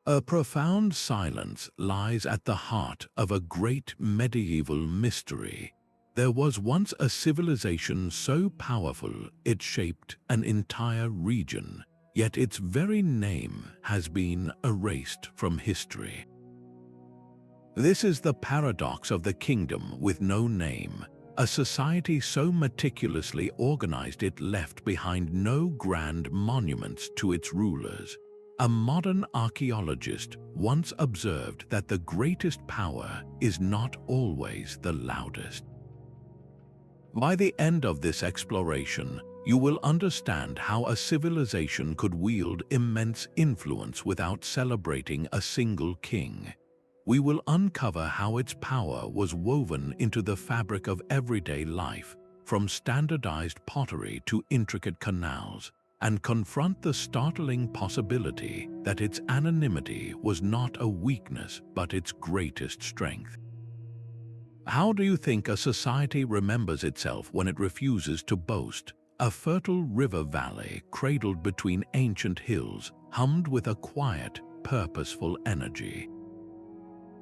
A profound silence lies at the heart of a great medieval mystery. There was once a civilization so powerful it shaped an entire region, yet its very name has been erased from history. This is the paradox of the kingdom with no name, a society so meticulously organized it left behind no grand monuments to its rulers. A modern archaeologist once observed that the greatest power is not always the loudest. By the end of this exploration, you will understand how a civilization could wield immense influence without celebrating a single king. We will uncover how its power was woven into the fabric of everyday life, from standardized pottery to intricate canals, and confront the startling possibility that its anonymity was not a weakness but its greatest strength. How do you think a society remembers itself when it refuses to boast? A fertile river valley cradled between ancient hills, hummed with a quiet, purposeful energy.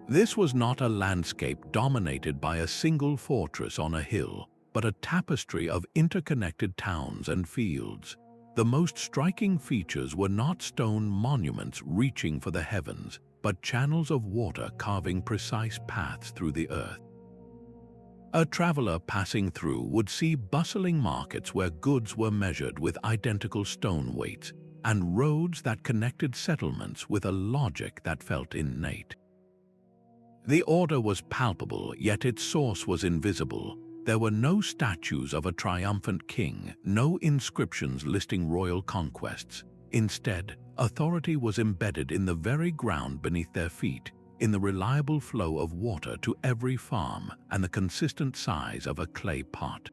This was not a landscape dominated by a single fortress on a hill, but a tapestry of interconnected towns and fields. The most striking features were not stone monuments reaching for the heavens, but channels of water carving precise paths through the earth. A traveler passing through would see bustling markets where goods were measured with identical stone weights, and roads that connected settlements with a logic that felt innate. The order was palpable, yet its source was invisible. There were no statues of a triumphant king, no inscriptions listing royal conquests. Instead, authority was embedded in the very ground beneath their feet, in the reliable flow of water to every farm and the consistent size of a clay pot.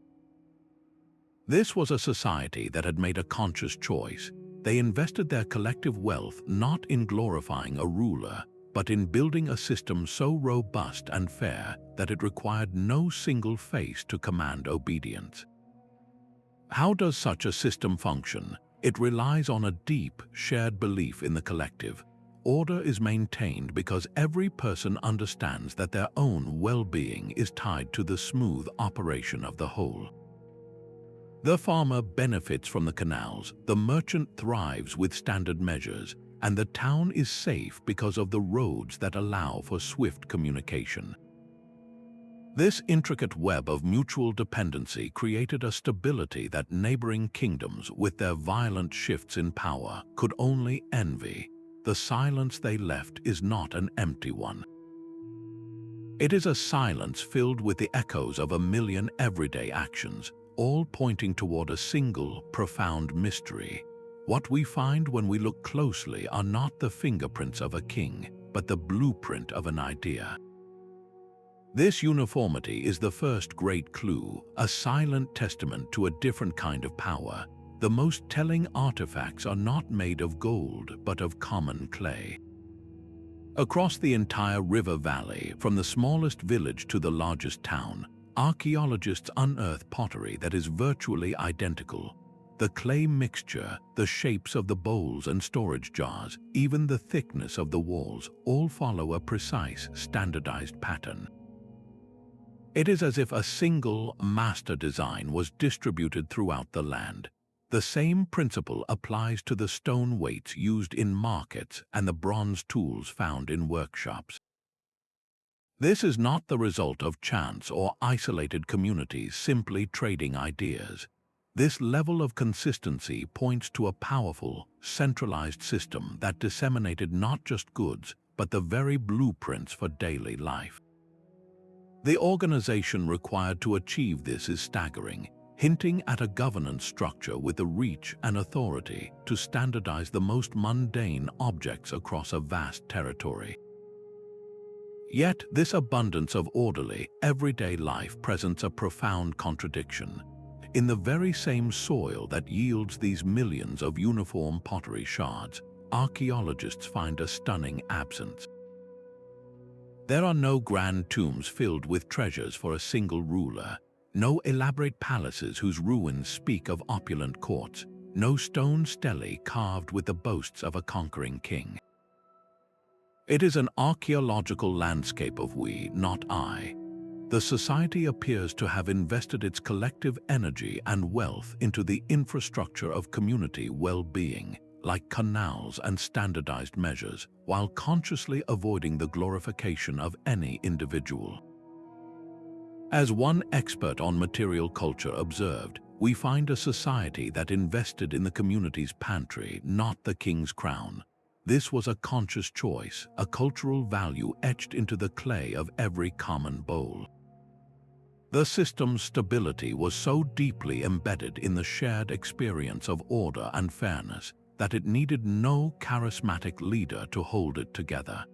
This was a society that had made a conscious choice. They invested their collective wealth not in glorifying a ruler, but in building a system so robust and fair that it required no single face to command obedience. How does such a system function? It relies on a deep, shared belief in the collective. Order is maintained because every person understands that their own well-being is tied to the smooth operation of the whole. The farmer benefits from the canals, the merchant thrives with standard measures, and the town is safe because of the roads that allow for swift communication. This intricate web of mutual dependency created a stability that neighboring kingdoms, with their violent shifts in power, could only envy. The silence they left is not an empty one. It is a silence filled with the echoes of a million everyday actions, all pointing toward a single, profound mystery. What we find when we look closely are not the fingerprints of a king, but the blueprint of an idea. This uniformity is the first great clue, a silent testament to a different kind of power. The most telling artifacts are not made of gold, but of common clay. Across the entire river valley, from the smallest village to the largest town, archaeologists unearth pottery that is virtually identical. The clay mixture, the shapes of the bowls and storage jars, even the thickness of the walls, all follow a precise, standardized pattern. It is as if a single master design was distributed throughout the land. The same principle applies to the stone weights used in markets and the bronze tools found in workshops. This is not the result of chance or isolated communities simply trading ideas. This level of consistency points to a powerful, centralized system that disseminated not just goods, but the very blueprints for daily life. The organization required to achieve this is staggering, hinting at a governance structure with the reach and authority to standardize the most mundane objects across a vast territory. Yet, this abundance of orderly, everyday life presents a profound contradiction. In the very same soil that yields these millions of uniform pottery shards, archaeologists find a stunning absence. There are no grand tombs filled with treasures for a single ruler, no elaborate palaces whose ruins speak of opulent courts, no stone stelae carved with the boasts of a conquering king. It is an archaeological landscape of we, not I. The society appears to have invested its collective energy and wealth into the infrastructure of community well-being, like canals and standardized measures, while consciously avoiding the glorification of any individual. As one expert on material culture observed, we find a society that invested in the community's pantry, not the king's crown. This was a conscious choice, a cultural value etched into the clay of every common bowl. The system's stability was so deeply embedded in the shared experience of order and fairness that it needed no charismatic leader to hold it together.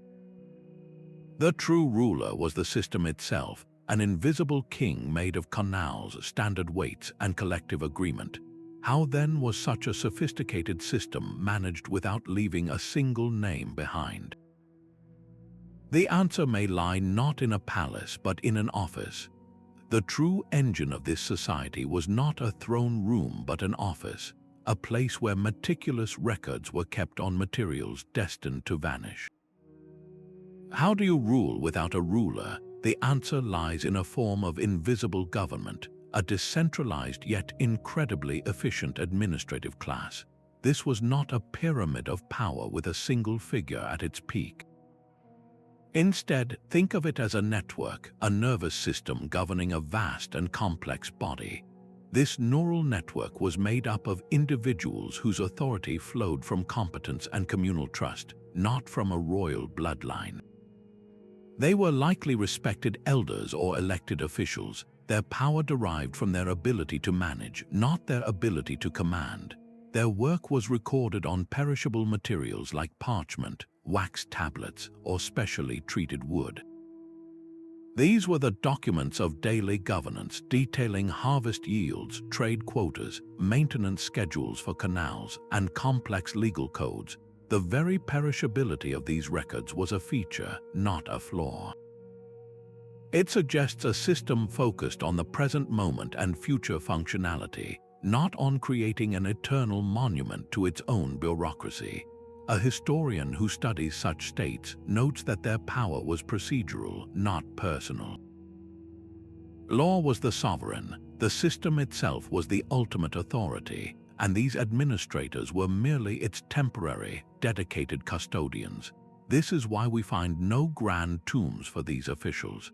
The true ruler was the system itself, an invisible king made of canals, standard weights, and collective agreement. How then was such a sophisticated system managed without leaving a single name behind? The answer may lie not in a palace but in an office. The true engine of this society was not a throne room but an office, a place where meticulous records were kept on materials destined to vanish. How do you rule without a ruler? The answer lies in a form of invisible government, a decentralized yet incredibly efficient administrative class. This was not a pyramid of power with a single figure at its peak. Instead, think of it as a network, a nervous system governing a vast and complex body. This neural network was made up of individuals whose authority flowed from competence and communal trust, not from a royal bloodline. They were likely respected elders or elected officials. Their power derived from their ability to manage, not their ability to command. Their work was recorded on perishable materials like parchment, wax tablets, or specially treated wood. These were the documents of daily governance detailing harvest yields, trade quotas, maintenance schedules for canals, and complex legal codes. The very perishability of these records was a feature, not a flaw. It suggests a system focused on the present moment and future functionality, not on creating an eternal monument to its own bureaucracy. A historian who studies such states notes that their power was procedural, not personal. Law was the sovereign, the system itself was the ultimate authority, and these administrators were merely its temporary, dedicated custodians. This is why we find no grand tombs for these officials.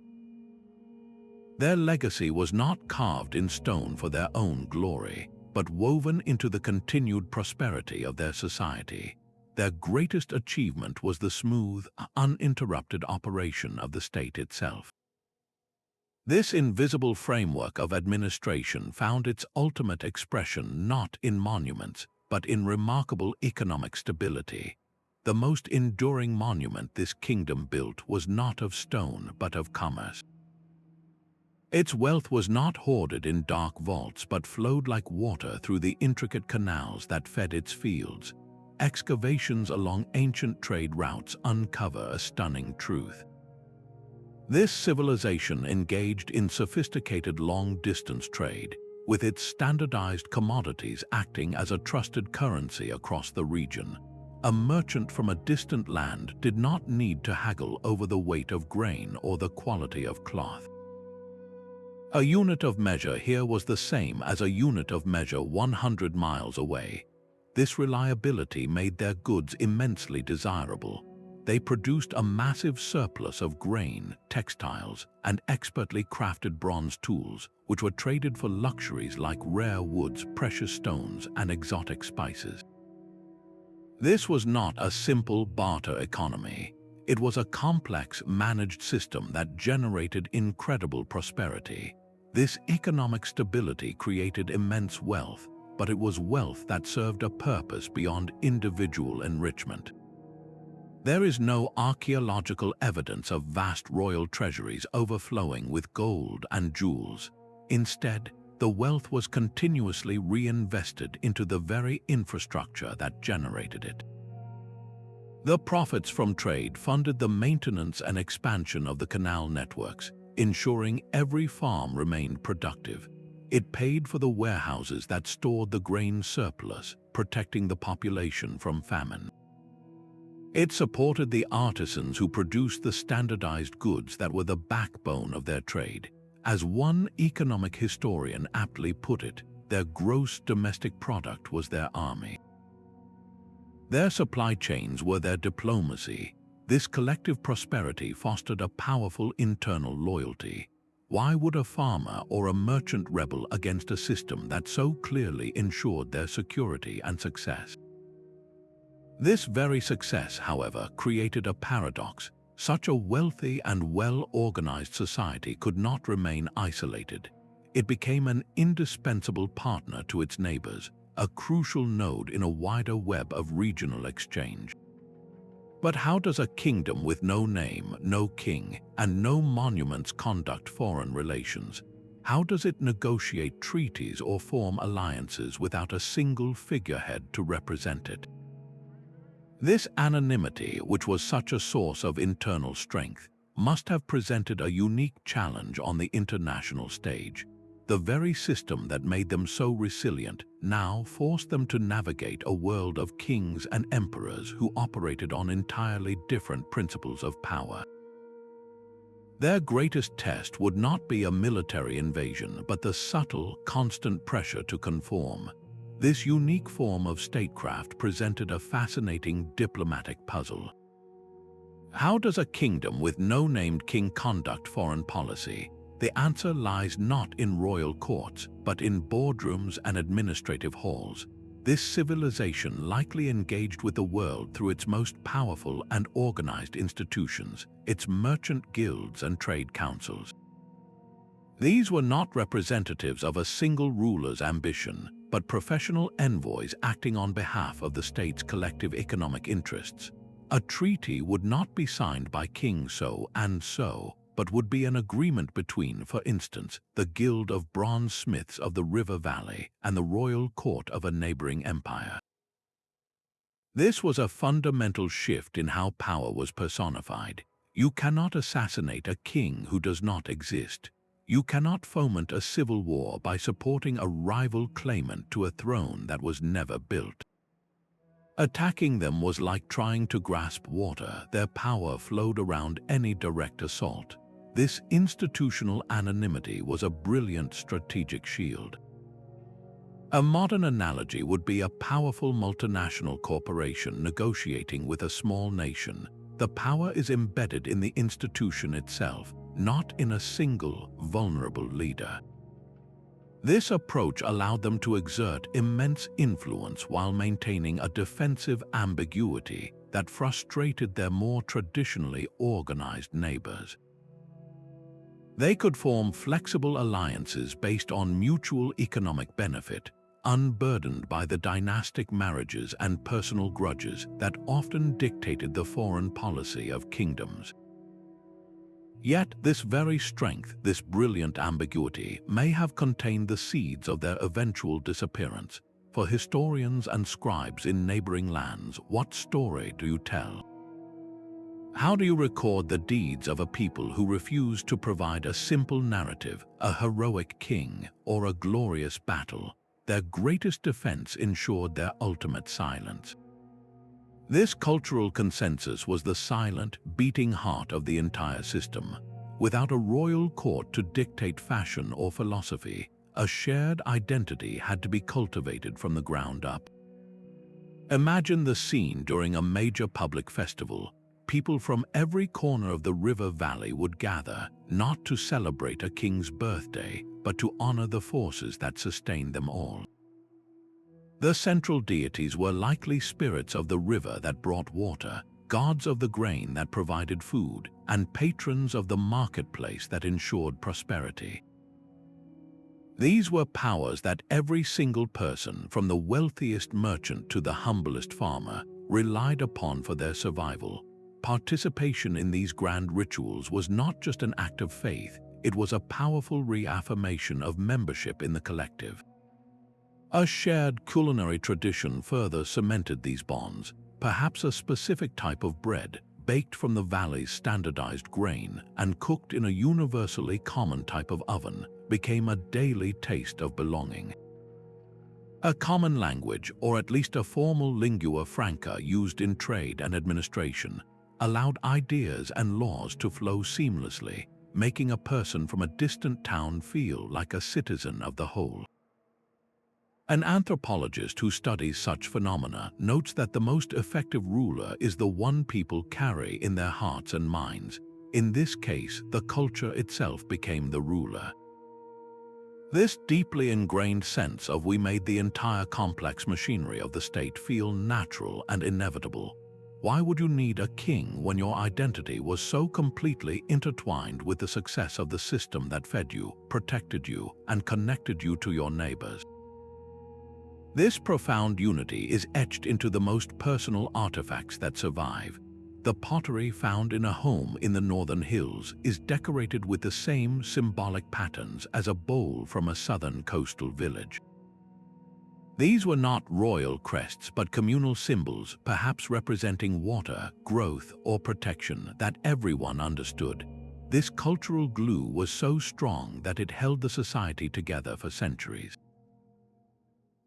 Their legacy was not carved in stone for their own glory, but woven into the continued prosperity of their society. Their greatest achievement was the smooth, uninterrupted operation of the state itself. This invisible framework of administration found its ultimate expression not in monuments, but in remarkable economic stability. The most enduring monument this kingdom built was not of stone but of commerce. Its wealth was not hoarded in dark vaults but flowed like water through the intricate canals that fed its fields. Excavations along ancient trade routes uncover a stunning truth. This civilization engaged in sophisticated long-distance trade, with its standardized commodities acting as a trusted currency across the region. A merchant from a distant land did not need to haggle over the weight of grain or the quality of cloth. A unit of measure here was the same as a unit of measure 100 miles away. This reliability made their goods immensely desirable. They produced a massive surplus of grain, textiles, and expertly crafted bronze tools, which were traded for luxuries like rare woods, precious stones, and exotic spices. This was not a simple barter economy. It was a complex, managed system that generated incredible prosperity. This economic stability created immense wealth, but it was wealth that served a purpose beyond individual enrichment. There is no archaeological evidence of vast royal treasuries overflowing with gold and jewels. Instead, the wealth was continuously reinvested into the very infrastructure that generated it. The profits from trade funded the maintenance and expansion of the canal networks, ensuring every farm remained productive. It paid for the warehouses that stored the grain surplus, protecting the population from famine. It supported the artisans who produced the standardized goods that were the backbone of their trade. As one economic historian aptly put it, their gross domestic product was their army. Their supply chains were their diplomacy. This collective prosperity fostered a powerful internal loyalty. Why would a farmer or a merchant rebel against a system that so clearly ensured their security and success? This very success, however, created a paradox. Such a wealthy and well-organized society could not remain isolated. It became an indispensable partner to its neighbors, a crucial node in a wider web of regional exchange. But how does a kingdom with no name, no king, and no monuments conduct foreign relations? How does it negotiate treaties or form alliances without a single figurehead to represent it? This anonymity, which was such a source of internal strength, must have presented a unique challenge on the international stage. The very system that made them so resilient now forced them to navigate a world of kings and emperors who operated on entirely different principles of power. Their greatest test would not be a military invasion, but the subtle, constant pressure to conform. This unique form of statecraft presented a fascinating diplomatic puzzle. How does a kingdom with no named king conduct foreign policy? The answer lies not in royal courts, but in boardrooms and administrative halls. This civilization likely engaged with the world through its most powerful and organized institutions, its merchant guilds and trade councils. These were not representatives of a single ruler's ambition, but professional envoys acting on behalf of the state's collective economic interests. A treaty would not be signed by King so and so, but would be an agreement between, for instance, the Guild of Bronze Smiths of the River Valley and the royal court of a neighboring empire. This was a fundamental shift in how power was personified. You cannot assassinate a king who does not exist. You cannot foment a civil war by supporting a rival claimant to a throne that was never built. Attacking them was like trying to grasp water. Their power flowed around any direct assault. This institutional anonymity was a brilliant strategic shield. A modern analogy would be a powerful multinational corporation negotiating with a small nation. The power is embedded in the institution itself, not in a single, vulnerable leader. This approach allowed them to exert immense influence while maintaining a defensive ambiguity that frustrated their more traditionally organized neighbors. They could form flexible alliances based on mutual economic benefit, unburdened by the dynastic marriages and personal grudges that often dictated the foreign policy of kingdoms. Yet this very strength, this brilliant ambiguity, may have contained the seeds of their eventual disappearance. For historians and scribes in neighboring lands, what story do you tell? How do you record the deeds of a people who refused to provide a simple narrative, a heroic king, or a glorious battle? Their greatest defense ensured their ultimate silence. This cultural consensus was the silent, beating heart of the entire system. Without a royal court to dictate fashion or philosophy, a shared identity had to be cultivated from the ground up. Imagine the scene during a major public festival. People from every corner of the river valley would gather, not to celebrate a king's birthday, but to honor the forces that sustained them all. The central deities were likely spirits of the river that brought water, gods of the grain that provided food, and patrons of the marketplace that ensured prosperity. These were powers that every single person, from the wealthiest merchant to the humblest farmer, relied upon for their survival. Participation in these grand rituals was not just an act of faith, it was a powerful reaffirmation of membership in the collective. A shared culinary tradition further cemented these bonds. Perhaps a specific type of bread, baked from the valley's standardized grain and cooked in a universally common type of oven, became a daily taste of belonging. A common language, or at least a formal lingua franca used in trade and administration, allowed ideas and laws to flow seamlessly, making a person from a distant town feel like a citizen of the whole. An anthropologist who studies such phenomena notes that the most effective ruler is the one people carry in their hearts and minds. In this case, the culture itself became the ruler. This deeply ingrained sense of we made the entire complex machinery of the state feel natural and inevitable. Why would you need a king when your identity was so completely intertwined with the success of the system that fed you, protected you, and connected you to your neighbors? This profound unity is etched into the most personal artifacts that survive. The pottery found in a home in the northern hills is decorated with the same symbolic patterns as a bowl from a southern coastal village. These were not royal crests but communal symbols, perhaps representing water, growth, or protection that everyone understood. This cultural glue was so strong that it held the society together for centuries.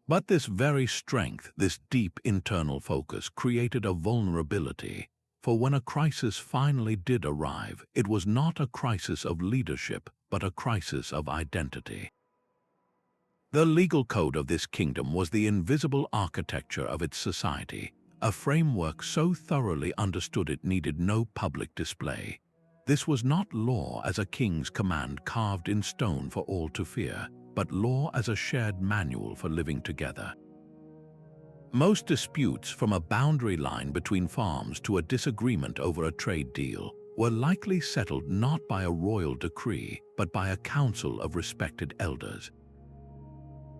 But this very strength, this deep internal focus, created a vulnerability. For when a crisis finally did arrive, it was not a crisis of leadership, but a crisis of identity. The legal code of this kingdom was the invisible architecture of its society, a framework so thoroughly understood it needed no public display. This was not law as a king's command carved in stone for all to fear, but law as a shared manual for living together. Most disputes, from a boundary line between farms to a disagreement over a trade deal, were likely settled not by a royal decree, but by a council of respected elders.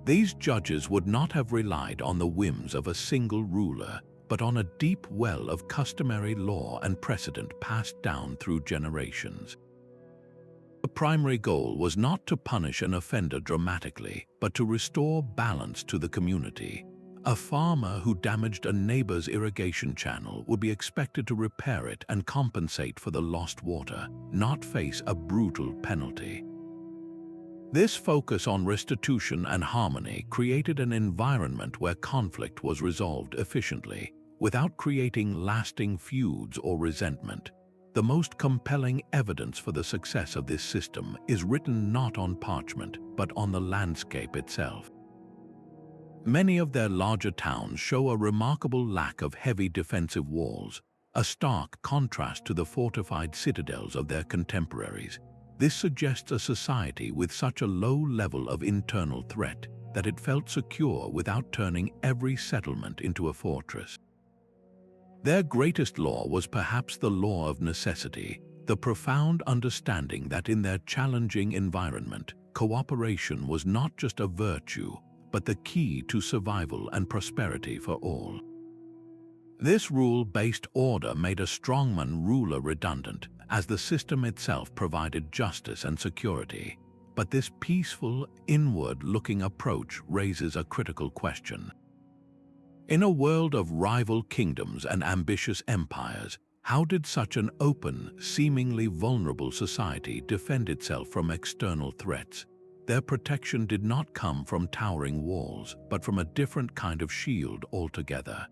These judges would not have relied on the whims of a single ruler, but on a deep well of customary law and precedent passed down through generations. The primary goal was not to punish an offender dramatically, but to restore balance to the community. A farmer who damaged a neighbor's irrigation channel would be expected to repair it and compensate for the lost water, not face a brutal penalty. This focus on restitution and harmony created an environment where conflict was resolved efficiently, without creating lasting feuds or resentment. The most compelling evidence for the success of this system is written not on parchment, but on the landscape itself. Many of their larger towns show a remarkable lack of heavy defensive walls, a stark contrast to the fortified citadels of their contemporaries. This suggests a society with such a low level of internal threat that it felt secure without turning every settlement into a fortress. Their greatest law was perhaps the law of necessity, the profound understanding that in their challenging environment, cooperation was not just a virtue, but the key to survival and prosperity for all. This rule-based order made a strongman ruler redundant, as the system itself provided justice and security. But this peaceful, inward-looking approach raises a critical question. In a world of rival kingdoms and ambitious empires, how did such an open, seemingly vulnerable society defend itself from external threats? Their protection did not come from towering walls, but from a different kind of shield altogether.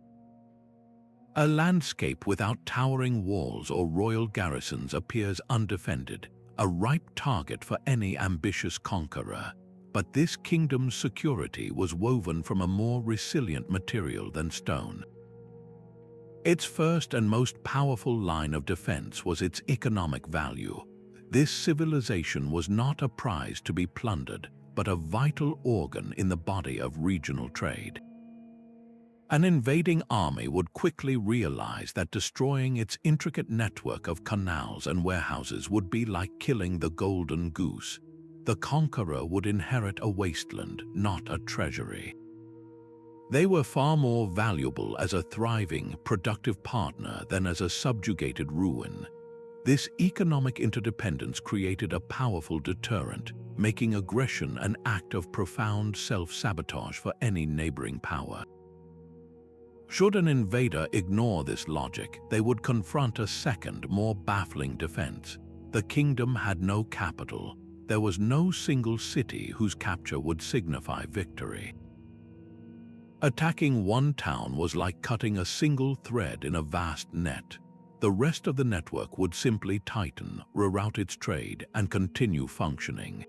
A landscape without towering walls or royal garrisons appears undefended, a ripe target for any ambitious conqueror. But this kingdom's security was woven from a more resilient material than stone. Its first and most powerful line of defense was its economic value. This civilization was not a prize to be plundered, but a vital organ in the body of regional trade. An invading army would quickly realize that destroying its intricate network of canals and warehouses would be like killing the golden goose. The conqueror would inherit a wasteland, not a treasury. They were far more valuable as a thriving, productive partner than as a subjugated ruin. This economic interdependence created a powerful deterrent, making aggression an act of profound self-sabotage for any neighboring power. Should an invader ignore this logic, they would confront a second, more baffling defense. The kingdom had no capital. There was no single city whose capture would signify victory. Attacking one town was like cutting a single thread in a vast net. The rest of the network would simply tighten, reroute its trade, and continue functioning.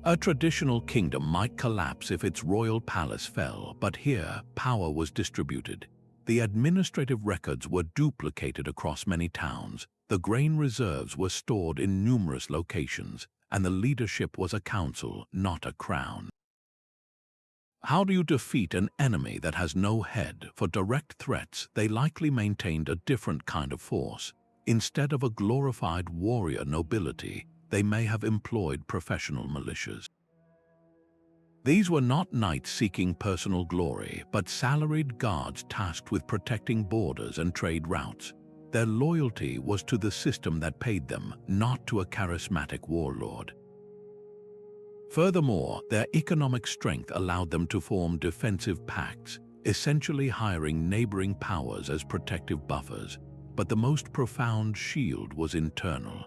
A traditional kingdom might collapse if its royal palace fell, but here power was distributed. The administrative records were duplicated across many towns, the grain reserves were stored in numerous locations, and the leadership was a council, not a crown. How do you defeat an enemy that has no head? For direct threats, they likely maintained a different kind of force. Instead of a glorified warrior nobility, they may have employed professional militias. These were not knights seeking personal glory, but salaried guards tasked with protecting borders and trade routes. Their loyalty was to the system that paid them, not to a charismatic warlord. Furthermore, their economic strength allowed them to form defensive pacts, essentially hiring neighboring powers as protective buffers, but the most profound shield was internal.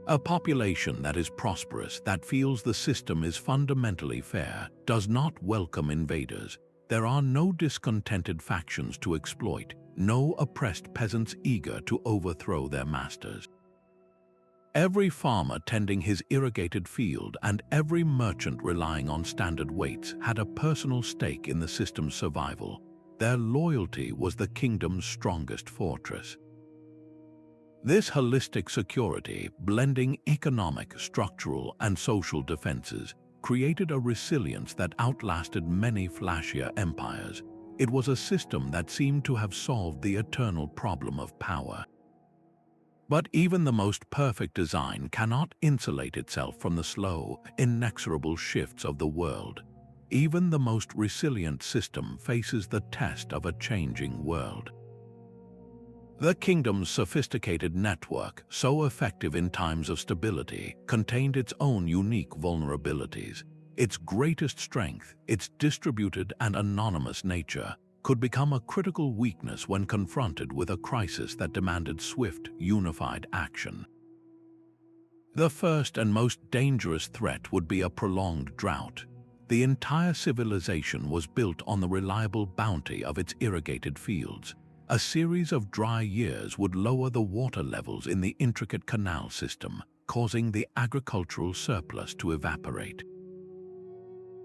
A population that is prosperous, that feels the system is fundamentally fair, does not welcome invaders. There are no discontented factions to exploit, no oppressed peasants eager to overthrow their masters. Every farmer tending his irrigated field and every merchant relying on standard weights had a personal stake in the system's survival. Their loyalty was the kingdom's strongest fortress. This holistic security, blending economic, structural, and social defenses, created a resilience that outlasted many flashier empires. It was a system that seemed to have solved the eternal problem of power. But even the most perfect design cannot insulate itself from the slow, inexorable shifts of the world. Even the most resilient system faces the test of a changing world. The kingdom's sophisticated network, so effective in times of stability, contained its own unique vulnerabilities. Its greatest strength, its distributed and anonymous nature, could become a critical weakness when confronted with a crisis that demanded swift, unified action. The first and most dangerous threat would be a prolonged drought. The entire civilization was built on the reliable bounty of its irrigated fields. A series of dry years would lower the water levels in the intricate canal system, causing the agricultural surplus to evaporate.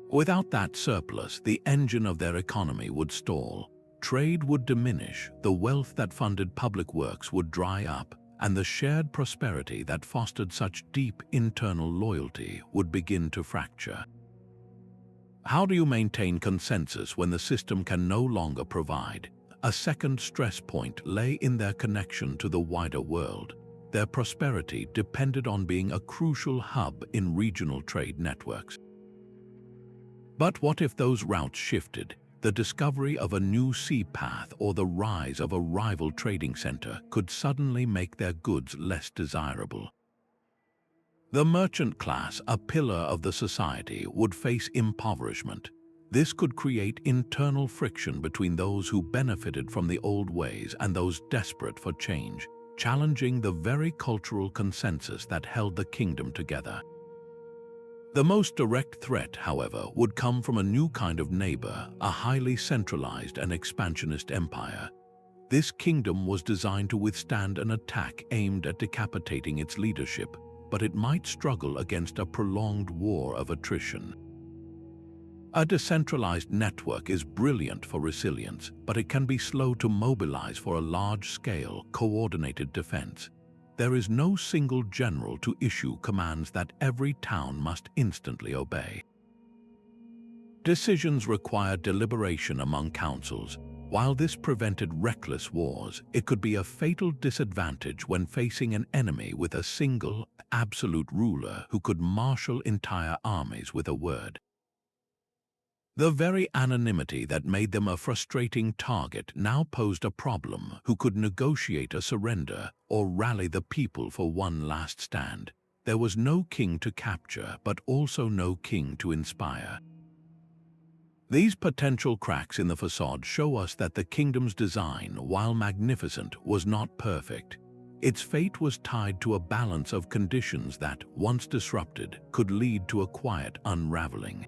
Without that surplus, the engine of their economy would stall. Trade would diminish, the wealth that funded public works would dry up, and the shared prosperity that fostered such deep internal loyalty would begin to fracture. How do you maintain consensus when the system can no longer provide? A second stress point lay in their connection to the wider world. Their prosperity depended on being a crucial hub in regional trade networks. But what if those routes shifted? The discovery of a new sea path or the rise of a rival trading center could suddenly make their goods less desirable. The merchant class, a pillar of the society, would face impoverishment. This could create internal friction between those who benefited from the old ways and those desperate for change, challenging the very cultural consensus that held the kingdom together. The most direct threat, however, would come from a new kind of neighbor, a highly centralized and expansionist empire. This kingdom was designed to withstand an attack aimed at decapitating its leadership, but it might struggle against a prolonged war of attrition. A decentralized network is brilliant for resilience, but it can be slow to mobilize for a large-scale, coordinated defense. There is no single general to issue commands that every town must instantly obey. Decisions require deliberation among councils. While this prevented reckless wars, it could be a fatal disadvantage when facing an enemy with a single, absolute ruler who could marshal entire armies with a word. The very anonymity that made them a frustrating target now posed a problem: who could negotiate a surrender or rally the people for one last stand. There was no king to capture, but also no king to inspire. These potential cracks in the facade show us that the kingdom's design, while magnificent, was not perfect. Its fate was tied to a balance of conditions that, once disrupted, could lead to a quiet unraveling.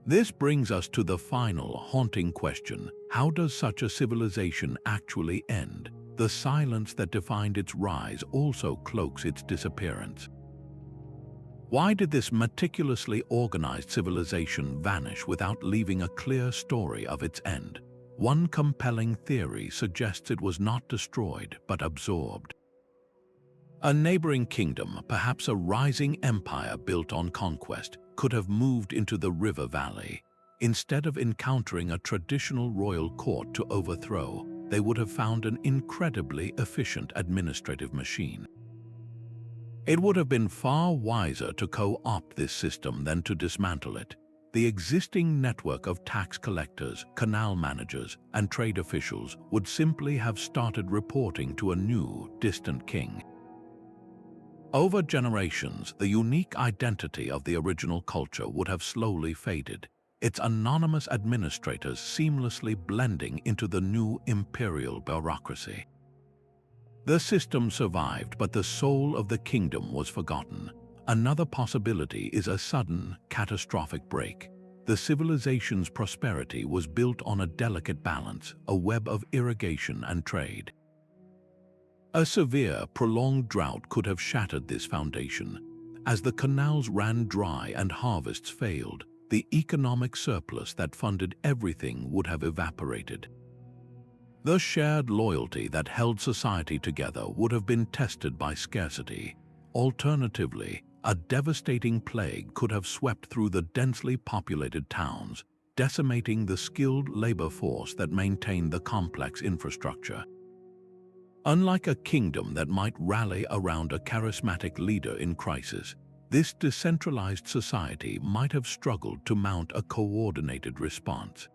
This brings us to the final haunting question: how does such a civilization actually end? The silence that defined its rise also cloaks its disappearance. Why did this meticulously organized civilization vanish without leaving a clear story of its end? One compelling theory suggests it was not destroyed, but absorbed. A neighboring kingdom, perhaps a rising empire built on conquest, could have moved into the river valley. Instead of encountering a traditional royal court to overthrow, they would have found an incredibly efficient administrative machine. It would have been far wiser to co-opt this system than to dismantle it. The existing network of tax collectors, canal managers, and trade officials would simply have started reporting to a new, distant king. Over generations, the unique identity of the original culture would have slowly faded, its anonymous administrators seamlessly blending into the new imperial bureaucracy. The system survived, but the soul of the kingdom was forgotten. Another possibility is a sudden, catastrophic break. The civilization's prosperity was built on a delicate balance, a web of irrigation and trade. A severe, prolonged drought could have shattered this foundation. As the canals ran dry and harvests failed, the economic surplus that funded everything would have evaporated. The shared loyalty that held society together would have been tested by scarcity. Alternatively, a devastating plague could have swept through the densely populated towns, decimating the skilled labor force that maintained the complex infrastructure. Unlike a kingdom that might rally around a charismatic leader in crisis, this decentralized society might have struggled to mount a coordinated response.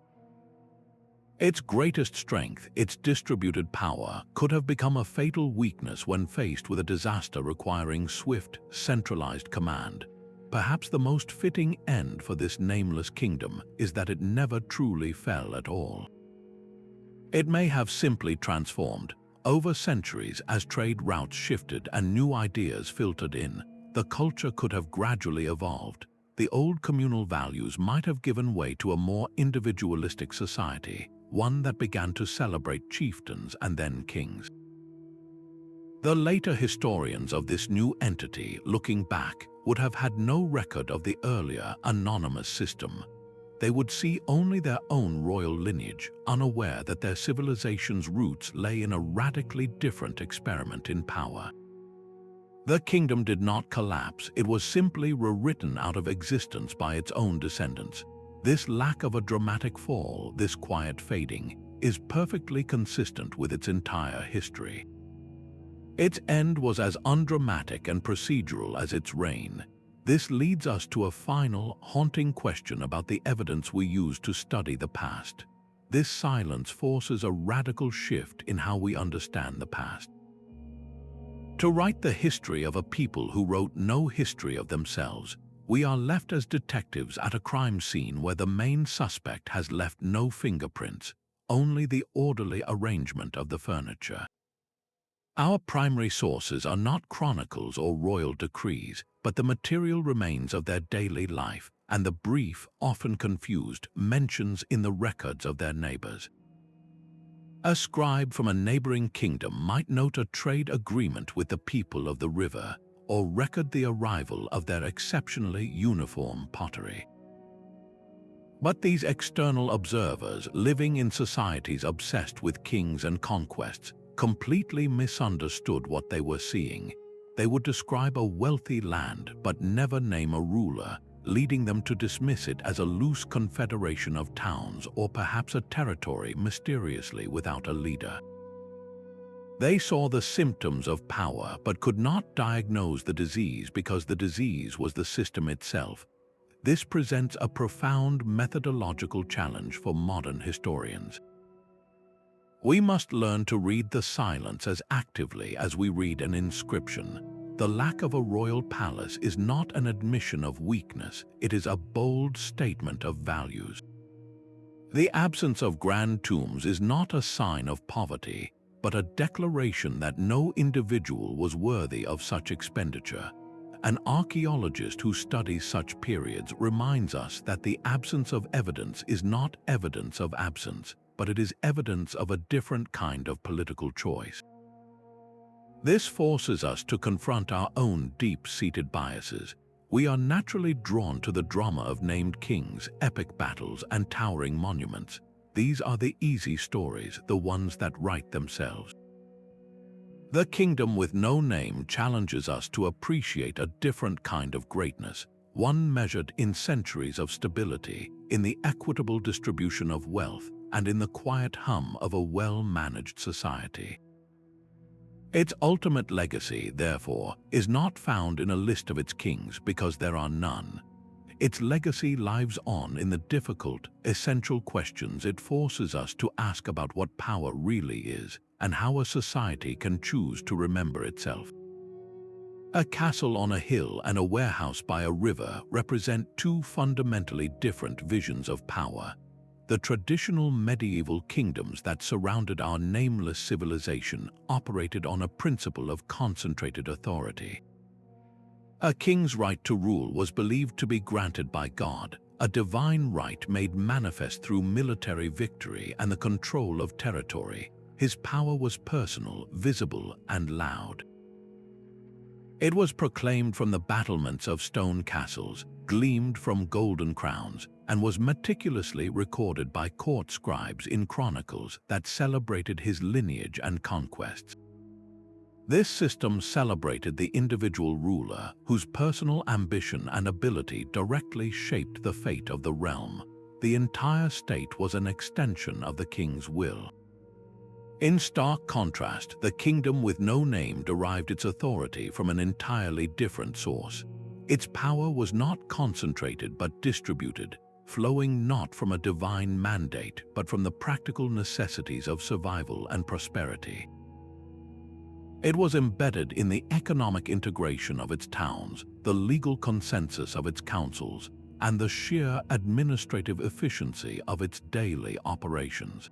Its greatest strength, its distributed power, could have become a fatal weakness when faced with a disaster requiring swift, centralized command. Perhaps the most fitting end for this nameless kingdom is that it never truly fell at all. It may have simply transformed. Over centuries, as trade routes shifted and new ideas filtered in, the culture could have gradually evolved. The old communal values might have given way to a more individualistic society, one that began to celebrate chieftains and then kings. The later historians of this new entity, looking back, would have had no record of the earlier anonymous system. They would see only their own royal lineage, unaware that their civilization's roots lay in a radically different experiment in power. The kingdom did not collapse, it was simply rewritten out of existence by its own descendants. This lack of a dramatic fall, this quiet fading, is perfectly consistent with its entire history. Its end was as undramatic and procedural as its reign. This leads us to a final, haunting question about the evidence we use to study the past. This silence forces a radical shift in how we understand the past. To write the history of a people who wrote no history of themselves, we are left as detectives at a crime scene where the main suspect has left no fingerprints, only the orderly arrangement of the furniture. Our primary sources are not chronicles or royal decrees, but the material remains of their daily life and the brief, often confused, mentions in the records of their neighbors. A scribe from a neighboring kingdom might note a trade agreement with the people of the river or record the arrival of their exceptionally uniform pottery. But these external observers, living in societies obsessed with kings and conquests, completely misunderstood what they were seeing. They would describe a wealthy land but never name a ruler, leading them to dismiss it as a loose confederation of towns or perhaps a territory mysteriously without a leader. They saw the symptoms of power but could not diagnose the disease because the disease was the system itself. This presents a profound methodological challenge for modern historians. We must learn to read the silence as actively as we read an inscription. The lack of a royal palace is not an admission of weakness, it is a bold statement of values. The absence of grand tombs is not a sign of poverty, but a declaration that no individual was worthy of such expenditure. An archaeologist who studies such periods reminds us that the absence of evidence is not evidence of absence, but it is evidence of a different kind of political choice. This forces us to confront our own deep-seated biases. We are naturally drawn to the drama of named kings, epic battles, and towering monuments. These are the easy stories, the ones that write themselves. The kingdom with no name challenges us to appreciate a different kind of greatness, one measured in centuries of stability, in the equitable distribution of wealth, and in the quiet hum of a well-managed society. Its ultimate legacy, therefore, is not found in a list of its kings because there are none. Its legacy lives on in the difficult, essential questions it forces us to ask about what power really is and how a society can choose to remember itself. A castle on a hill and a warehouse by a river represent two fundamentally different visions of power. The traditional medieval kingdoms that surrounded our nameless civilization operated on a principle of concentrated authority. A king's right to rule was believed to be granted by God, a divine right made manifest through military victory and the control of territory. His power was personal, visible, and loud. It was proclaimed from the battlements of stone castles, gleamed from golden crowns, and was meticulously recorded by court scribes in chronicles that celebrated his lineage and conquests. This system celebrated the individual ruler, whose personal ambition and ability directly shaped the fate of the realm. The entire state was an extension of the king's will. In stark contrast, the kingdom with no name derived its authority from an entirely different source. Its power was not concentrated but distributed, flowing not from a divine mandate but from the practical necessities of survival and prosperity. It was embedded in the economic integration of its towns, the legal consensus of its councils, and the sheer administrative efficiency of its daily operations.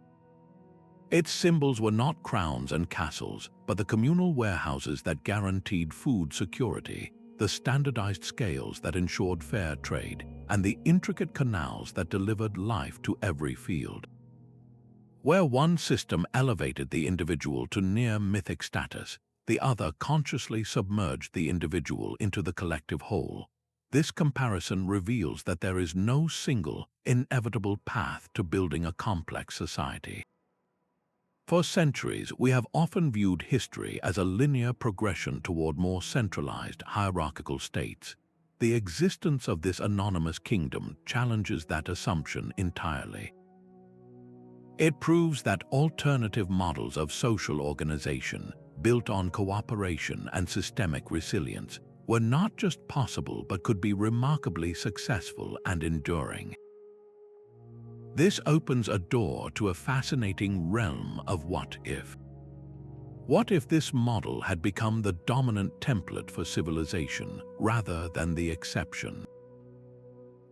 Its symbols were not crowns and castles, but the communal warehouses that guaranteed food security, the standardized scales that ensured fair trade, and the intricate canals that delivered life to every field. Where one system elevated the individual to near mythic status, the other consciously submerged the individual into the collective whole. This comparison reveals that there is no single, inevitable path to building a complex society. For centuries, we have often viewed history as a linear progression toward more centralized, hierarchical states. The existence of this anonymous kingdom challenges that assumption entirely. It proves that alternative models of social organization, built on cooperation and systemic resilience, were not just possible but could be remarkably successful and enduring. This opens a door to a fascinating realm of what if. What if this model had become the dominant template for civilization rather than the exception?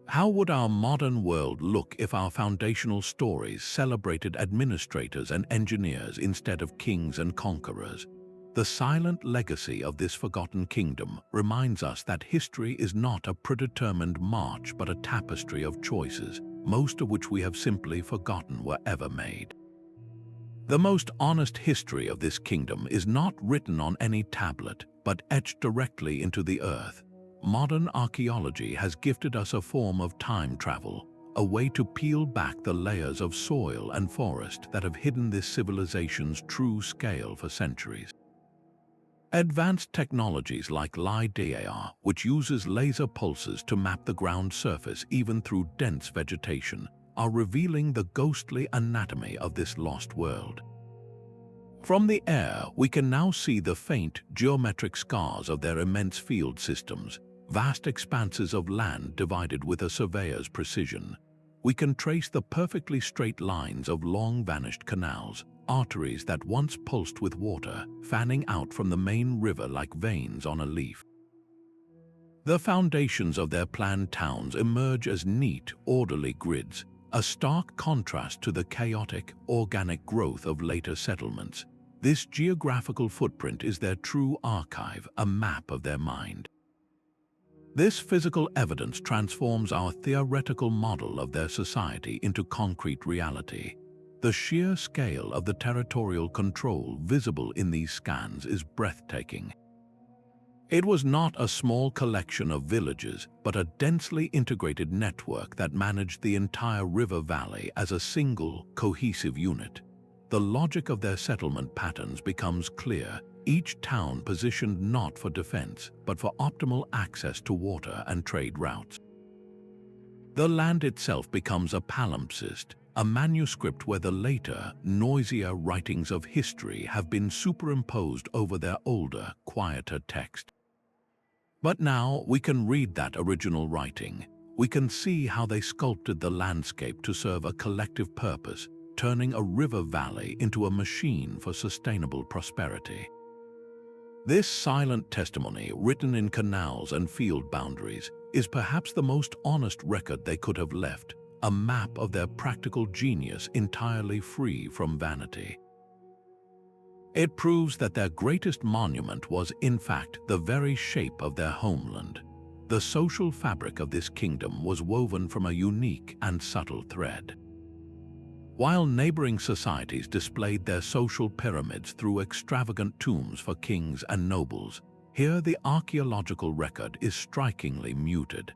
How would our modern world look if our foundational stories celebrated administrators and engineers instead of kings and conquerors? The silent legacy of this forgotten kingdom reminds us that history is not a predetermined march but a tapestry of choices, most of which we have simply forgotten were ever made. The most honest history of this kingdom is not written on any tablet, but etched directly into the earth. Modern archaeology has gifted us a form of time travel, a way to peel back the layers of soil and forest that have hidden this civilization's true scale for centuries. Advanced technologies like LiDAR, which uses laser pulses to map the ground surface even through dense vegetation, are revealing the ghostly anatomy of this lost world. From the air, we can now see the faint, geometric scars of their immense field systems, vast expanses of land divided with a surveyor's precision. We can trace the perfectly straight lines of long-vanished canals, arteries that once pulsed with water, fanning out from the main river like veins on a leaf. The foundations of their planned towns emerge as neat, orderly grids, a stark contrast to the chaotic, organic growth of later settlements. This geographical footprint is their true archive, a map of their mind. This physical evidence transforms our theoretical model of their society into concrete reality. The sheer scale of the territorial control visible in these scans is breathtaking. It was not a small collection of villages, but a densely integrated network that managed the entire river valley as a single, cohesive unit. The logic of their settlement patterns becomes clear, each town positioned not for defense, but for optimal access to water and trade routes. The land itself becomes a palimpsest, a manuscript where the later, noisier writings of history have been superimposed over their older, quieter text. But now we can read that original writing. We can see how they sculpted the landscape to serve a collective purpose, turning a river valley into a machine for sustainable prosperity. This silent testimony, written in canals and field boundaries, is perhaps the most honest record they could have left, a map of their practical genius entirely free from vanity. It proves that their greatest monument was, in fact, the very shape of their homeland. The social fabric of this kingdom was woven from a unique and subtle thread. While neighboring societies displayed their social pyramids through extravagant tombs for kings and nobles, here the archaeological record is strikingly muted.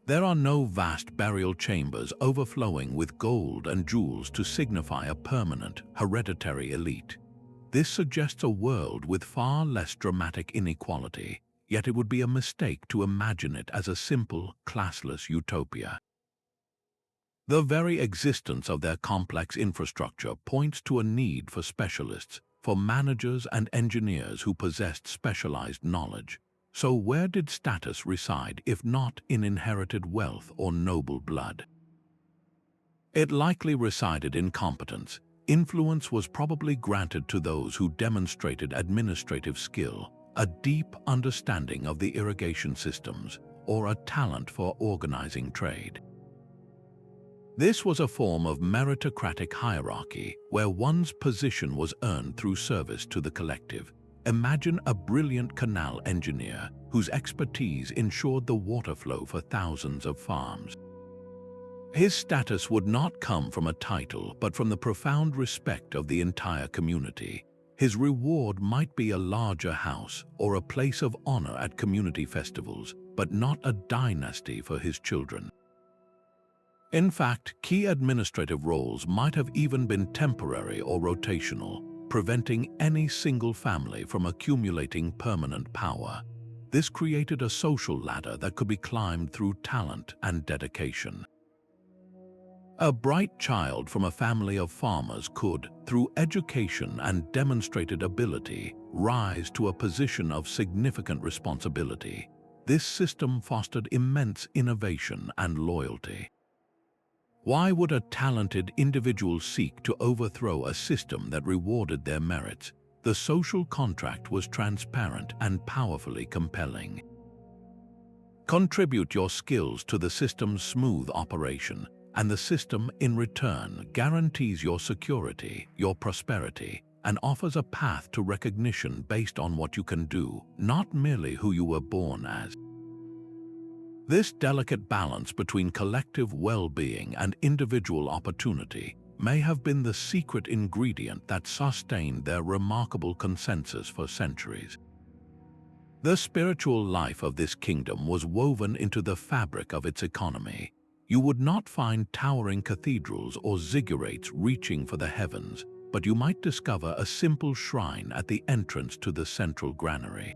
There are no vast burial chambers overflowing with gold and jewels to signify a permanent, hereditary elite. This suggests a world with far less dramatic inequality, yet it would be a mistake to imagine it as a simple, classless utopia. The very existence of their complex infrastructure points to a need for specialists, for managers and engineers who possessed specialized knowledge. So where did status reside if not in inherited wealth or noble blood? It likely resided in competence. Influence was probably granted to those who demonstrated administrative skill, a deep understanding of the irrigation systems, or a talent for organizing trade. This was a form of meritocratic hierarchy where one's position was earned through service to the collective. Imagine a brilliant canal engineer whose expertise ensured the water flow for thousands of farms. His status would not come from a title, but from the profound respect of the entire community. His reward might be a larger house or a place of honor at community festivals, but not a dynasty for his children. In fact, key administrative roles might have even been temporary or rotational, preventing any single family from accumulating permanent power. This created a social ladder that could be climbed through talent and dedication. A bright child from a family of farmers could, through education and demonstrated ability, rise to a position of significant responsibility. This system fostered immense innovation and loyalty. Why would a talented individual seek to overthrow a system that rewarded their merits? The social contract was transparent and powerfully compelling. Contribute your skills to the system's smooth operation, and the system, in return, guarantees your security, your prosperity, and offers a path to recognition based on what you can do, not merely who you were born as. This delicate balance between collective well-being and individual opportunity may have been the secret ingredient that sustained their remarkable consensus for centuries. The spiritual life of this kingdom was woven into the fabric of its economy. You would not find towering cathedrals or ziggurats reaching for the heavens, but you might discover a simple shrine at the entrance to the central granary.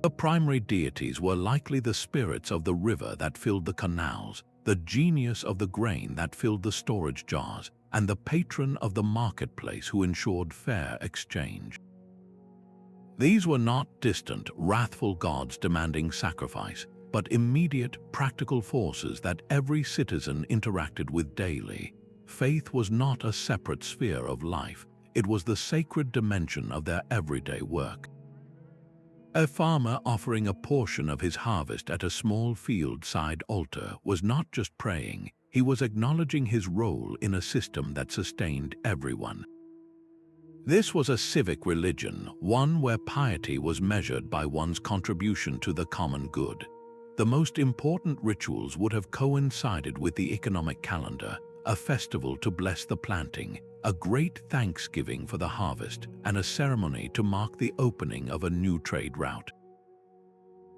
The primary deities were likely the spirits of the river that filled the canals, the genius of the grain that filled the storage jars, and the patron of the marketplace who ensured fair exchange. These were not distant, wrathful gods demanding sacrifice, but immediate, practical forces that every citizen interacted with daily. Faith was not a separate sphere of life, it was the sacred dimension of their everyday work. A farmer offering a portion of his harvest at a small field-side altar was not just praying, he was acknowledging his role in a system that sustained everyone. This was a civic religion, one where piety was measured by one's contribution to the common good. The most important rituals would have coincided with the economic calendar, a festival to bless the planting, a great thanksgiving for the harvest, and a ceremony to mark the opening of a new trade route.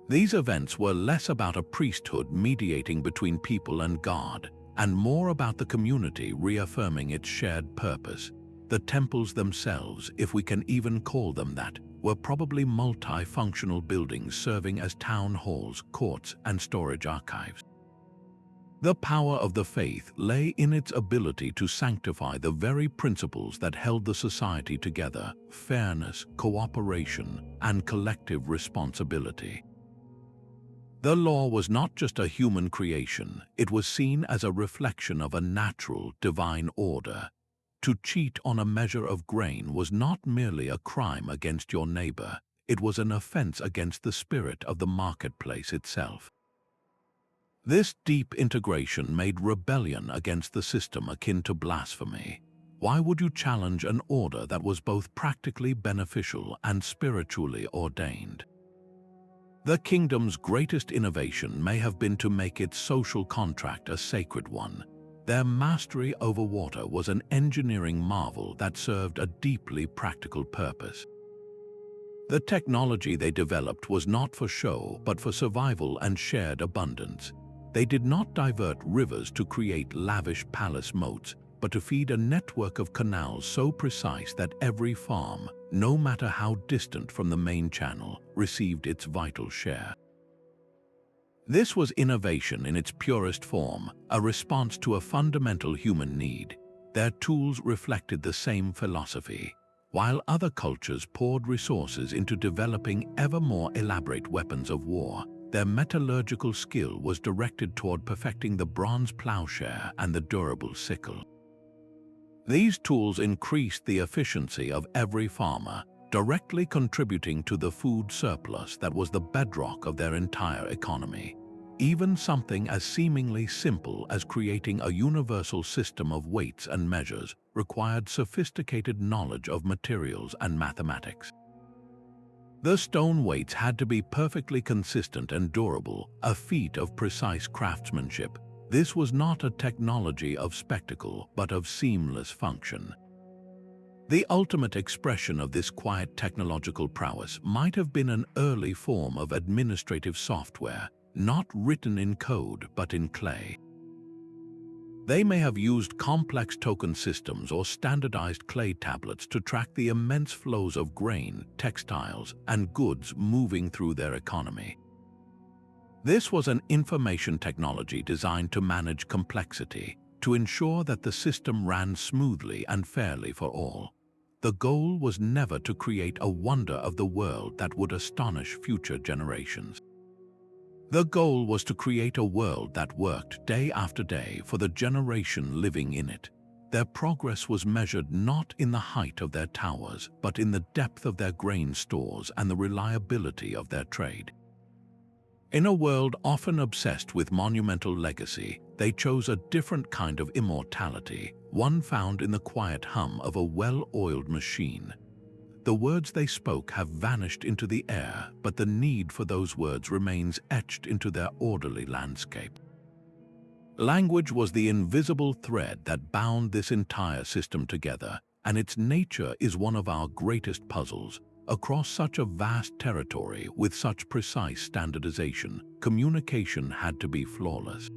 These events were less about a priesthood mediating between people and God, and more about the community reaffirming its shared purpose. The temples themselves, if we can even call them that, were probably multi-functional buildings serving as town halls, courts, and storage archives. The power of the faith lay in its ability to sanctify the very principles that held the society together: fairness, cooperation, and collective responsibility. The law was not just a human creation, it was seen as a reflection of a natural, divine order. To cheat on a measure of grain was not merely a crime against your neighbor, it was an offense against the spirit of the marketplace itself. This deep integration made rebellion against the system akin to blasphemy. Why would you challenge an order that was both practically beneficial and spiritually ordained? The kingdom's greatest innovation may have been to make its social contract a sacred one. Their mastery over water was an engineering marvel that served a deeply practical purpose. The technology they developed was not for show, but for survival and shared abundance. They did not divert rivers to create lavish palace moats, but to feed a network of canals so precise that every farm, no matter how distant from the main channel, received its vital share. This was innovation in its purest form, a response to a fundamental human need. Their tools reflected the same philosophy. While other cultures poured resources into developing ever more elaborate weapons of war, their metallurgical skill was directed toward perfecting the bronze plowshare and the durable sickle. These tools increased the efficiency of every farmer, directly contributing to the food surplus that was the bedrock of their entire economy. Even something as seemingly simple as creating a universal system of weights and measures required sophisticated knowledge of materials and mathematics. The stone weights had to be perfectly consistent and durable, a feat of precise craftsmanship. This was not a technology of spectacle, but of seamless function. The ultimate expression of this quiet technological prowess might have been an early form of administrative software, not written in code but in clay. They may have used complex token systems or standardized clay tablets to track the immense flows of grain, textiles, and goods moving through their economy. This was an information technology designed to manage complexity, to ensure that the system ran smoothly and fairly for all. The goal was never to create a wonder of the world that would astonish future generations. The goal was to create a world that worked day after day for the generation living in it. Their progress was measured not in the height of their towers, but in the depth of their grain stores and the reliability of their trade. In a world often obsessed with monumental legacy, they chose a different kind of immortality, one found in the quiet hum of a well-oiled machine. The words they spoke have vanished into the air, but the need for those words remains etched into their orderly landscape. Language was the invisible thread that bound this entire system together, and its nature is one of our greatest puzzles. Across such a vast territory with such precise standardization, communication had to be flawless.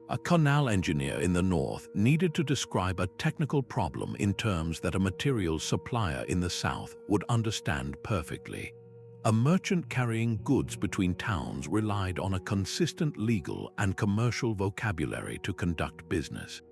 A canal engineer in the north needed to describe a technical problem in terms that a materials supplier in the south would understand perfectly. A merchant carrying goods between towns relied on a consistent legal and commercial vocabulary to conduct business.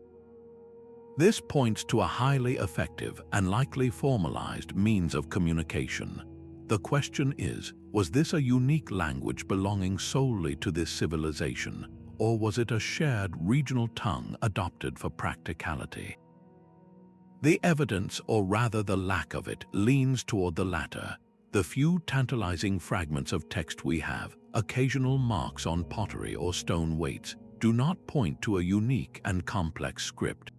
This points to a highly effective and likely formalized means of communication. The question is, was this a unique language belonging solely to this civilization, or was it a shared regional tongue adopted for practicality? The evidence, or rather the lack of it, leans toward the latter. The few tantalizing fragments of text we have, occasional marks on pottery or stone weights, do not point to a unique and complex script.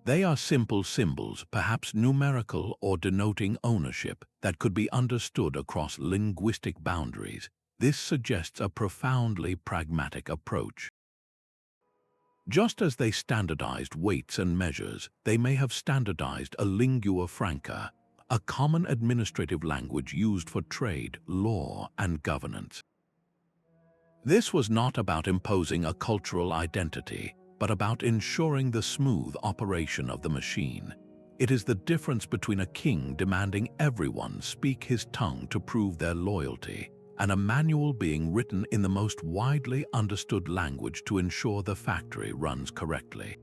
They are simple symbols, perhaps numerical or denoting ownership, that could be understood across linguistic boundaries. This suggests a profoundly pragmatic approach. Just as they standardized weights and measures, they may have standardized a lingua franca, a common administrative language used for trade, law, and governance. This was not about imposing a cultural identity, but about ensuring the smooth operation of the machine. It is the difference between a king demanding everyone speak his tongue to prove their loyalty, and a manual being written in the most widely understood language to ensure the factory runs correctly.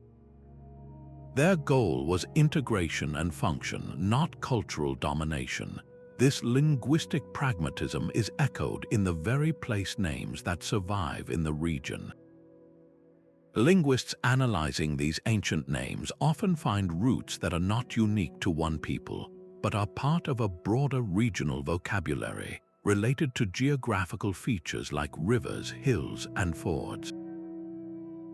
Their goal was integration and function, not cultural domination. This linguistic pragmatism is echoed in the very place names that survive in the region. Linguists analyzing these ancient names often find roots that are not unique to one people, but are part of a broader regional vocabulary related to geographical features like rivers, hills, and fords.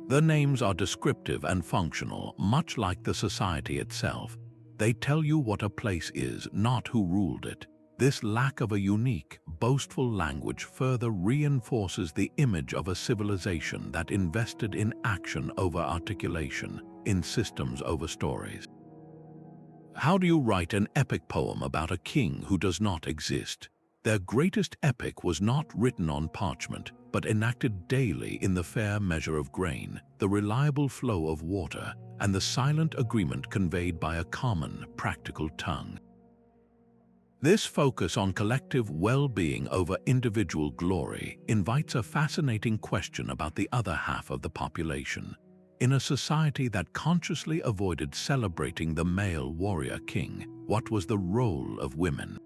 The names are descriptive and functional, much like the society itself. They tell you what a place is, not who ruled it. This lack of a unique, boastful language further reinforces the image of a civilization that invested in action over articulation, in systems over stories. How do you write an epic poem about a king who does not exist? Their greatest epic was not written on parchment, but enacted daily in the fair measure of grain, the reliable flow of water, and the silent agreement conveyed by a common, practical tongue. This focus on collective well-being over individual glory invites a fascinating question about the other half of the population. In a society that consciously avoided celebrating the male warrior king, what was the role of women?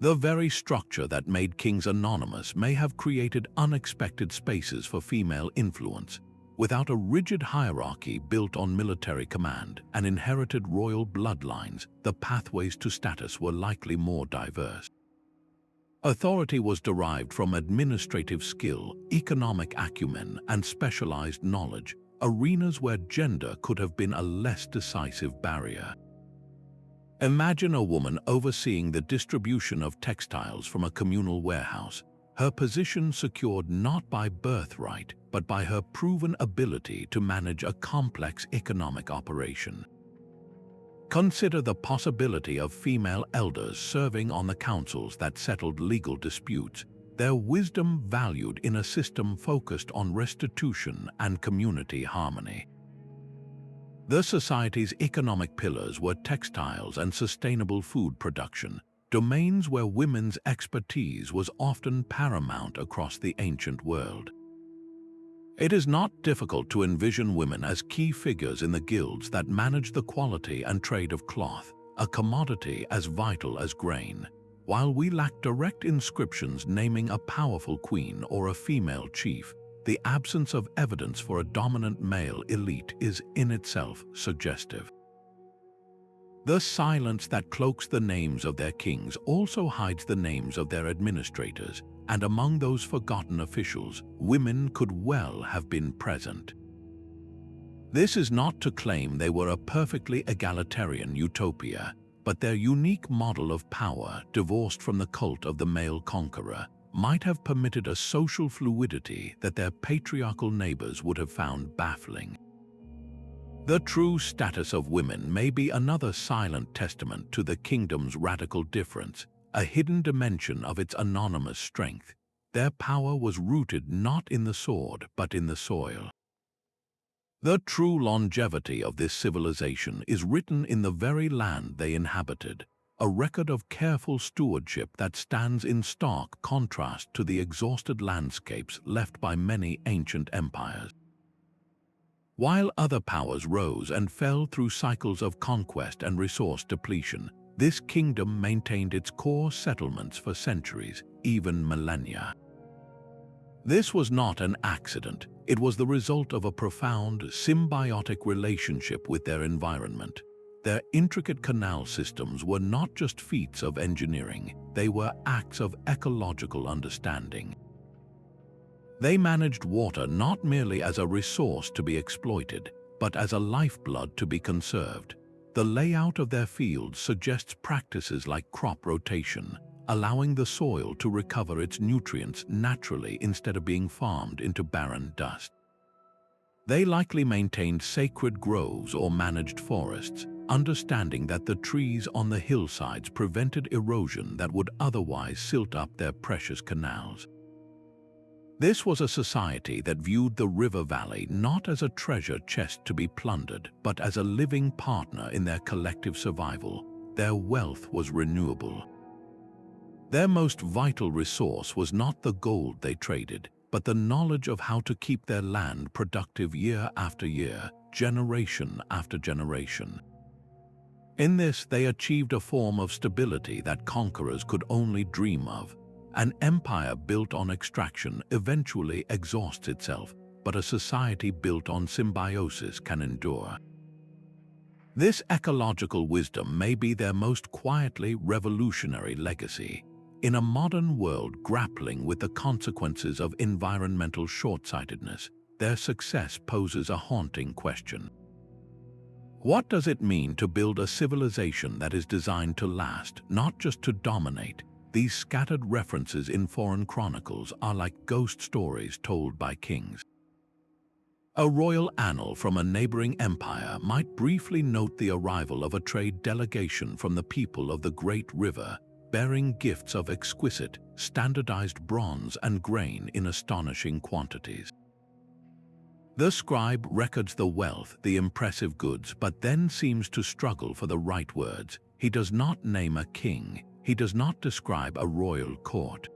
The very structure that made kings anonymous may have created unexpected spaces for female influence. Without a rigid hierarchy built on military command and inherited royal bloodlines, the pathways to status were likely more diverse. Authority was derived from administrative skill, economic acumen, and specialized knowledge, arenas where gender could have been a less decisive barrier. Imagine a woman overseeing the distribution of textiles from a communal warehouse, her position secured not by birthright, but by her proven ability to manage a complex economic operation. Consider the possibility of female elders serving on the councils that settled legal disputes, their wisdom valued in a system focused on restitution and community harmony. The society's economic pillars were textiles and sustainable food production, domains where women's expertise was often paramount across the ancient world. It is not difficult to envision women as key figures in the guilds that managed the quality and trade of cloth, a commodity as vital as grain. While we lack direct inscriptions naming a powerful queen or a female chief, the absence of evidence for a dominant male elite is in itself suggestive. The silence that cloaks the names of their kings also hides the names of their administrators, and among those forgotten officials, women could well have been present. This is not to claim they were a perfectly egalitarian utopia, but their unique model of power, divorced from the cult of the male conqueror, might have permitted a social fluidity that their patriarchal neighbors would have found baffling. The true status of women may be another silent testament to the kingdom's radical difference, a hidden dimension of its anonymous strength. Their power was rooted not in the sword, but in the soil. The true longevity of this civilization is written in the very land they inhabited, a record of careful stewardship that stands in stark contrast to the exhausted landscapes left by many ancient empires. While other powers rose and fell through cycles of conquest and resource depletion, this kingdom maintained its core settlements for centuries, even millennia. This was not an accident. It was the result of a profound, symbiotic relationship with their environment. Their intricate canal systems were not just feats of engineering, they were acts of ecological understanding. They managed water not merely as a resource to be exploited, but as a lifeblood to be conserved. The layout of their fields suggests practices like crop rotation, allowing the soil to recover its nutrients naturally instead of being farmed into barren dust. They likely maintained sacred groves or managed forests, understanding that the trees on the hillsides prevented erosion that would otherwise silt up their precious canals. This was a society that viewed the river valley not as a treasure chest to be plundered, but as a living partner in their collective survival. Their wealth was renewable. Their most vital resource was not the gold they traded, but the knowledge of how to keep their land productive year after year, generation after generation. In this, they achieved a form of stability that conquerors could only dream of. An empire built on extraction eventually exhausts itself, but a society built on symbiosis can endure. This ecological wisdom may be their most quietly revolutionary legacy. In a modern world grappling with the consequences of environmental short-sightedness, their success poses a haunting question. What does it mean to build a civilization that is designed to last, not just to dominate? These scattered references in foreign chronicles are like ghost stories told by kings. A royal annal from a neighboring empire might briefly note the arrival of a trade delegation from the people of the Great River, bearing gifts of exquisite, standardized bronze and grain in astonishing quantities. The scribe records the wealth, the impressive goods, but then seems to struggle for the right words. He does not name a king. He does not describe a royal court.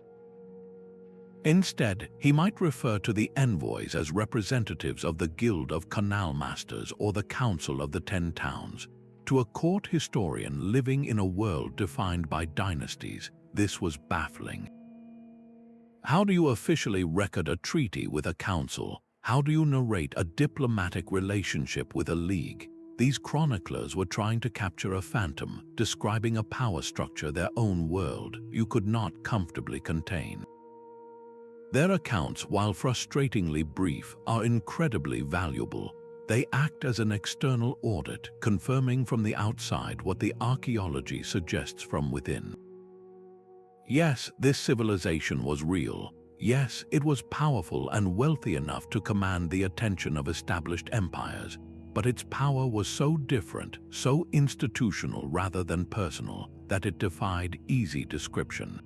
Instead, he might refer to the envoys as representatives of the Guild of Canal Masters or the Council of the 10 Towns. To a court historian living in a world defined by dynasties, this was baffling. How do you officially record a treaty with a council? How do you narrate a diplomatic relationship with a league? These chroniclers were trying to capture a phantom, describing a power structure, their own world, you could not comfortably contain. Their accounts, while frustratingly brief, are incredibly valuable. They act as an external audit, confirming from the outside what the archaeology suggests from within. Yes, this civilization was real. Yes, it was powerful and wealthy enough to command the attention of established empires. But its power was so different, so institutional rather than personal, that it defied easy description.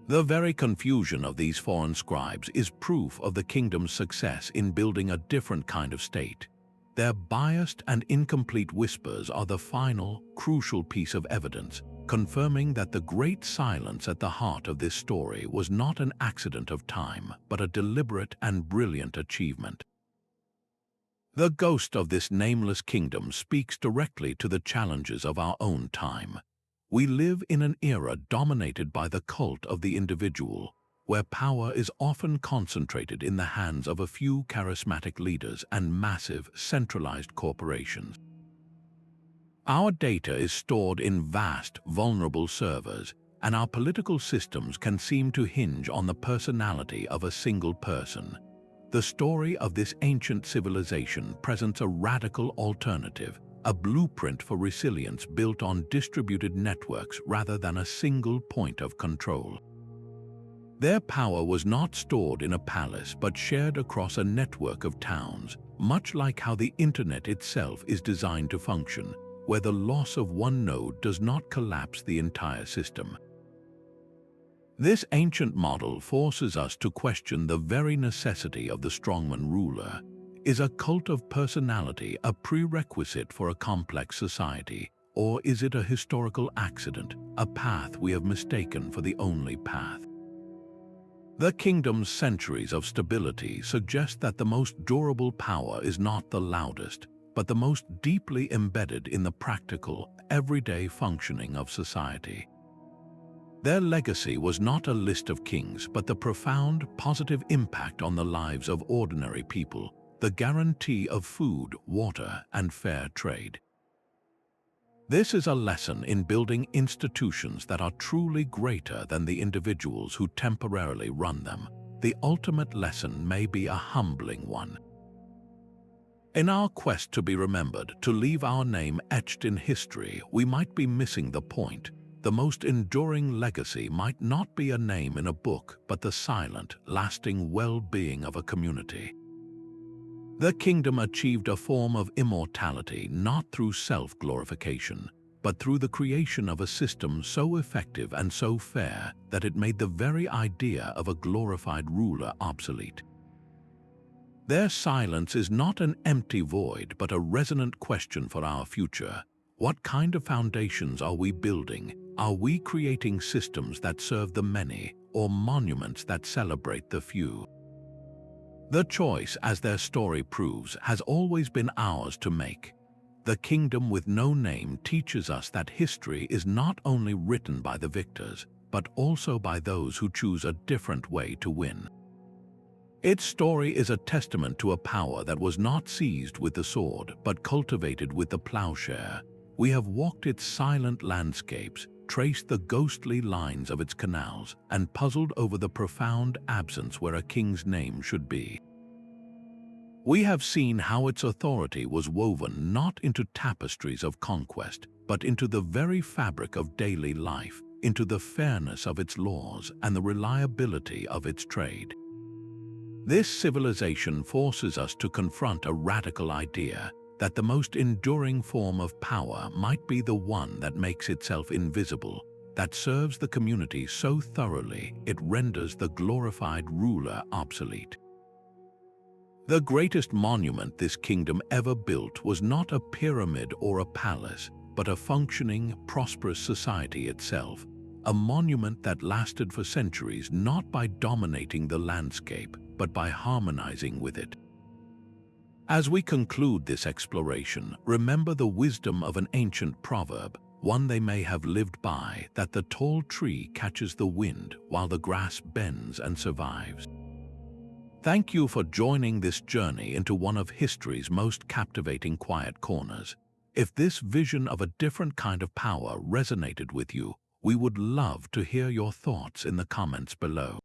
The very confusion of these foreign scribes is proof of the kingdom's success in building a different kind of state. Their biased and incomplete whispers are the final, crucial piece of evidence, confirming that the great silence at the heart of this story was not an accident of time, but a deliberate and brilliant achievement. The ghost of this nameless kingdom speaks directly to the challenges of our own time. We live in an era dominated by the cult of the individual, where power is often concentrated in the hands of a few charismatic leaders and massive, centralized corporations. Our data is stored in vast, vulnerable servers, and our political systems can seem to hinge on the personality of a single person. The story of this ancient civilization presents a radical alternative, a blueprint for resilience built on distributed networks rather than a single point of control. Their power was not stored in a palace but shared across a network of towns, much like how the internet itself is designed to function, where the loss of one node does not collapse the entire system. This ancient model forces us to question the very necessity of the strongman ruler. Is a cult of personality a prerequisite for a complex society, or is it a historical accident, a path we have mistaken for the only path? The kingdom's centuries of stability suggest that the most durable power is not the loudest, but the most deeply embedded in the practical, everyday functioning of society. Their legacy was not a list of kings, but the profound, positive impact on the lives of ordinary people, the guarantee of food, water, and fair trade. This is a lesson in building institutions that are truly greater than the individuals who temporarily run them. The ultimate lesson may be a humbling one. In our quest to be remembered, to leave our name etched in history, we might be missing the point. The most enduring legacy might not be a name in a book, but the silent, lasting well-being of a community. The kingdom achieved a form of immortality not through self-glorification, but through the creation of a system so effective and so fair that it made the very idea of a glorified ruler obsolete. Their silence is not an empty void, but a resonant question for our future. What kind of foundations are we building? Are we creating systems that serve the many, or monuments that celebrate the few? The choice, as their story proves, has always been ours to make. The kingdom with no name teaches us that history is not only written by the victors, but also by those who choose a different way to win. Its story is a testament to a power that was not seized with the sword, but cultivated with the plowshare. We have walked its silent landscapes, traced the ghostly lines of its canals, and puzzled over the profound absence where a king's name should be. We have seen how its authority was woven not into tapestries of conquest, but into the very fabric of daily life, into the fairness of its laws and the reliability of its trade. This civilization forces us to confront a radical idea that the most enduring form of power might be the one that makes itself invisible, that serves the community so thoroughly it renders the glorified ruler obsolete. The greatest monument this kingdom ever built was not a pyramid or a palace, but a functioning, prosperous society itself, a monument that lasted for centuries not by dominating the landscape, but by harmonizing with it. As we conclude this exploration, remember the wisdom of an ancient proverb, one they may have lived by, that the tall tree catches the wind while the grass bends and survives. Thank you for joining this journey into one of history's most captivating quiet corners. If this vision of a different kind of power resonated with you, we would love to hear your thoughts in the comments below.